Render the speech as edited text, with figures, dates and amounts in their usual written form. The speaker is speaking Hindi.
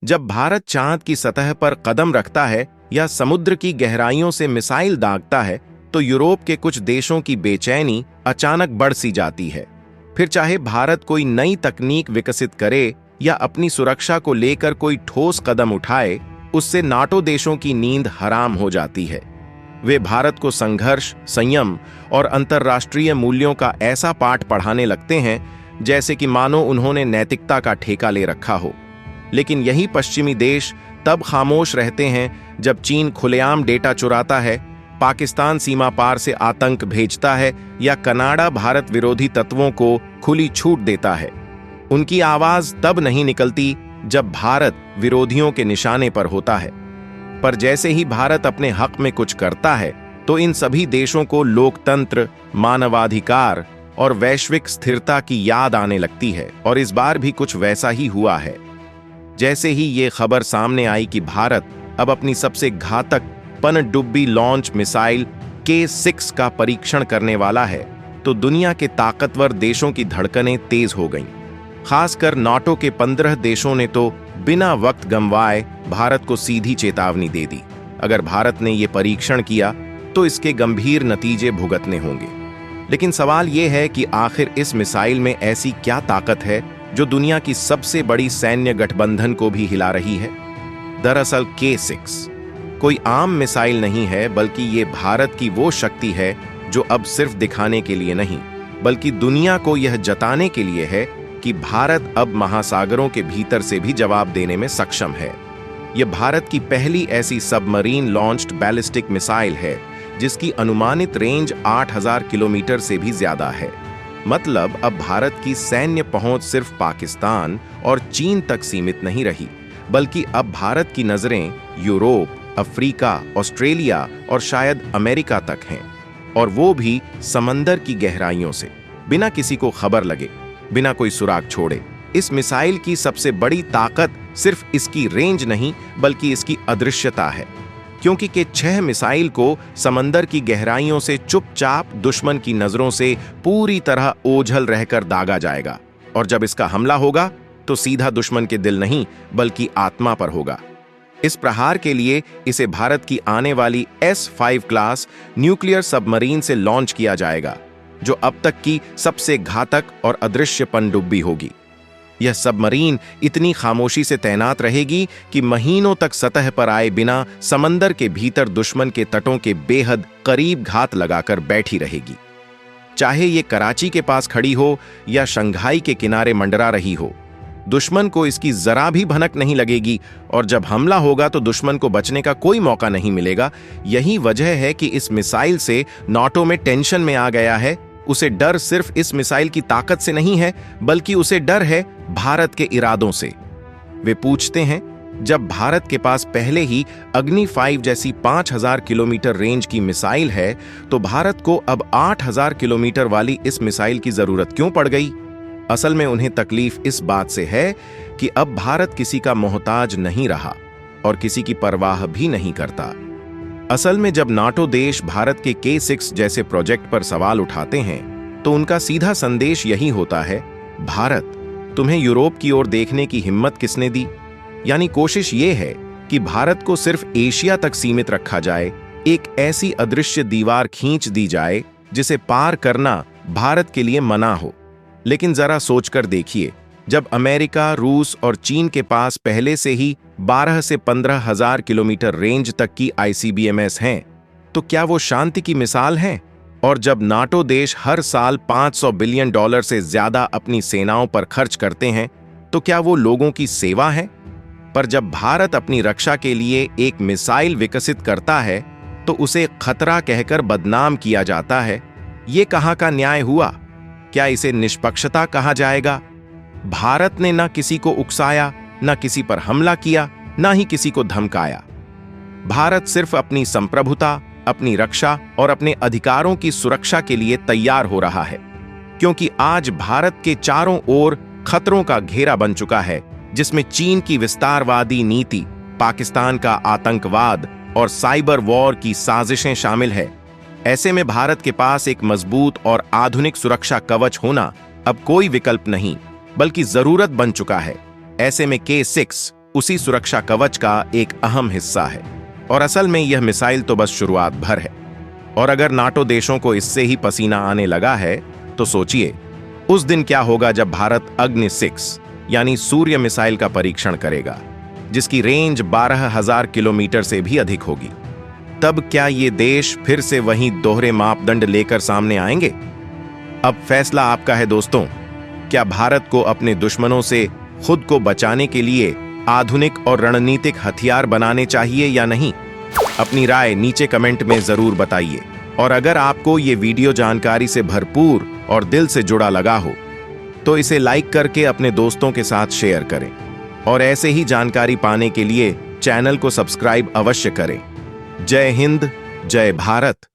जब भारत चांद की सतह पर कदम रखता है या समुद्र की गहराइयों से मिसाइल दागता है तो यूरोप के कुछ देशों की बेचैनी अचानक बढ़ सी जाती है। फिर चाहे भारत कोई नई तकनीक विकसित करे या अपनी सुरक्षा को लेकर कोई ठोस कदम उठाए, उससे नाटो देशों की नींद हराम हो जाती है। वे भारत को संघर्ष, संयम और अंतर्राष्ट्रीय मूल्यों का ऐसा पाठ पढ़ाने लगते हैं जैसे कि मानो उन्होंने नैतिकता का ठेका ले रखा हो। लेकिन यही पश्चिमी देश तब खामोश रहते हैं जब चीन खुलेआम डेटा चुराता है, पाकिस्तान सीमा पार से आतंक भेजता है या कनाडा भारत विरोधी तत्वों को खुली छूट देता है। उनकी आवाज तब नहीं निकलती जब भारत विरोधियों के निशाने पर होता है। पर जैसे ही भारत अपने हक में कुछ करता है तो इन सभी देशों को लोकतंत्र, मानवाधिकार और वैश्विक स्थिरता की याद आने लगती है। और इस बार भी कुछ वैसा ही हुआ है। जैसे ही ये खबर सामने आई कि भारत अब अपनी सबसे घातक पनडुब्बी लॉन्च मिसाइल K6 का परीक्षण करने वाला है, तो दुनिया के ताकतवर देशों की धड़कनें तेज हो गईं। खासकर नाटो के 15 देशों ने तो बिना वक्त गंवाए भारत को सीधी चेतावनी दे दी। अगर भारत ने यह परीक्षण किया तो इसके गंभीर नतीजे भुगतने होंगे। लेकिन सवाल यह है कि आखिर इस मिसाइल में ऐसी क्या ताकत है जो दुनिया की सबसे बड़ी सैन्य गठबंधन को भी हिला रही है। दरअसल K6 कोई आम मिसाइल नहीं है, बल्कि ये भारत की वो शक्ति है जो अब सिर्फ दिखाने के लिए नहीं, बल्कि दुनिया को यह जताने के लिए है कि भारत अब महासागरों के भीतर से भी जवाब देने में सक्षम है। यह भारत की पहली ऐसी सबमरीन लॉन्च्ड बैलिस्टिक मिसाइल है जिसकी अनुमानित रेंज 8000 किलोमीटर से भी ज्यादा है। मतलब अब भारत की सैन्य पहुंच सिर्फ पाकिस्तान और चीन तक सीमित नहीं रही, बल्कि अब भारत की नजरें यूरोप, अफ्रीका, ऑस्ट्रेलिया और शायद अमेरिका तक हैं। और वो भी समंदर की गहराइयों से, बिना किसी को खबर लगे, बिना कोई सुराग छोड़े। इस मिसाइल की सबसे बड़ी ताकत सिर्फ इसकी रेंज नहीं, बल्कि इसकी अदृश्यता है। क्योंकि K6 मिसाइल को समंदर की गहराइयों से चुपचाप दुश्मन की नजरों से पूरी तरह ओझल रहकर दागा जाएगा। और जब इसका हमला होगा तो सीधा दुश्मन के दिल नहीं, बल्कि आत्मा पर होगा। इस प्रहार के लिए इसे भारत की आने वाली S5 क्लास न्यूक्लियर सबमरीन से लॉन्च किया जाएगा, जो अब तक की सबसे घातक और अदृश्य पनडुब्बी होगी। यह सबमरीन इतनी खामोशी से तैनात रहेगी कि महीनों तक सतह पर आए बिना समंदर के भीतर दुश्मन के तटों के बेहद करीब घात लगाकर बैठी रहेगी। चाहे ये कराची के पास खड़ी हो या शंघाई के किनारे मंडरा रही हो, दुश्मन को इसकी जरा भी भनक नहीं लगेगी। और जब हमला होगा तो दुश्मन को बचने का कोई मौका नहीं मिलेगा। यही वजह है कि इस मिसाइल से नाटो में टेंशन में आ गया है। उसे डर सिर्फ इस मिसाइल की ताकत से नहीं है, बल्कि उसे डर है भारत के इरादों से। वे पूछते हैं, जब भारत के पास पहले ही अग्नि 5 जैसी 5000 किलोमीटर रेंज की मिसाइल है, तो भारत को अब 8000 किलोमीटर वाली इस मिसाइल की जरूरत क्यों पड़ गई? असल में उन्हें तकलीफ इस बात से है कि अब भारत किसी का मोहताज नहीं रहा और किसी की परवाह भी नहीं करता। असल में जब नाटो देश भारत के K6 जैसे प्रोजेक्ट पर सवाल उठाते हैं तो उनका सीधा संदेश यही होता है, भारत, तुम्हें यूरोप की ओर देखने की हिम्मत किसने दी? यानी कोशिश ये है कि भारत को सिर्फ एशिया तक सीमित रखा जाए, एक ऐसी अदृश्य दीवार खींच दी जाए जिसे पार करना भारत के लिए मना हो। लेकिन जरा सोचकर देखिए, जब अमेरिका, रूस और चीन के पास पहले से ही 12 से 15,000 किलोमीटर रेंज तक की ICBMs हैं, तो क्या वो शांति की मिसाल हैं? और जब नाटो देश हर साल $500 बिलियन से ज्यादा अपनी सेनाओं पर खर्च करते हैं, तो क्या वो लोगों की सेवा है? पर जब भारत अपनी रक्षा के लिए एक मिसाइल विकसित करता है तो उसे खतरा कहकर बदनाम किया जाता है। ये कहाँ का न्याय हुआ? क्या इसे निष्पक्षता कहा जाएगा? भारत ने न किसी को उकसाया, न किसी पर हमला किया, न ही किसी को धमकाया। भारत सिर्फ अपनी संप्रभुता, अपनी रक्षा और अपने अधिकारों की सुरक्षा के लिए तैयार हो रहा है, क्योंकि आज भारत के चारों ओर खतरों का घेरा बन चुका है, जिसमें चीन की विस्तारवादी नीति, पाकिस्तान का आतंकवाद और साइबर वॉर की साजिशें शामिल है। ऐसे में भारत के पास एक मजबूत और आधुनिक सुरक्षा कवच होना अब कोई विकल्प नहीं, बल्कि जरूरत बन चुका है। ऐसे में K6 उसी सुरक्षा कवच का एक अहम हिस्सा है। और असल में यह मिसाइल तो बस शुरुआत भर है। और अगर नाटो देशों को इससे ही पसीना आने लगा है तो सोचिए उस दिन क्या होगा जब भारत अग्नि 6 यानी सूर्य मिसाइल का परीक्षण करेगा, जिसकी रेंज 12,000 किलोमीटर से भी अधिक होगी। तब क्या ये देश फिर से वही दोहरे मापदंड लेकर सामने आएंगे? अब फैसला आपका है दोस्तों। क्या भारत को अपने दुश्मनों से खुद को बचाने के लिए आधुनिक और रणनीतिक हथियार बनाने चाहिए या नहीं? अपनी राय नीचे कमेंट में जरूर बताइए। और अगर आपको ये वीडियो जानकारी से भरपूर और दिल से जुड़ा लगा हो तो इसे लाइक करके अपने दोस्तों के साथ शेयर करें। और ऐसे ही जानकारी पाने के लिए चैनल को सब्सक्राइब अवश्य करें। जय हिंद, जय भारत।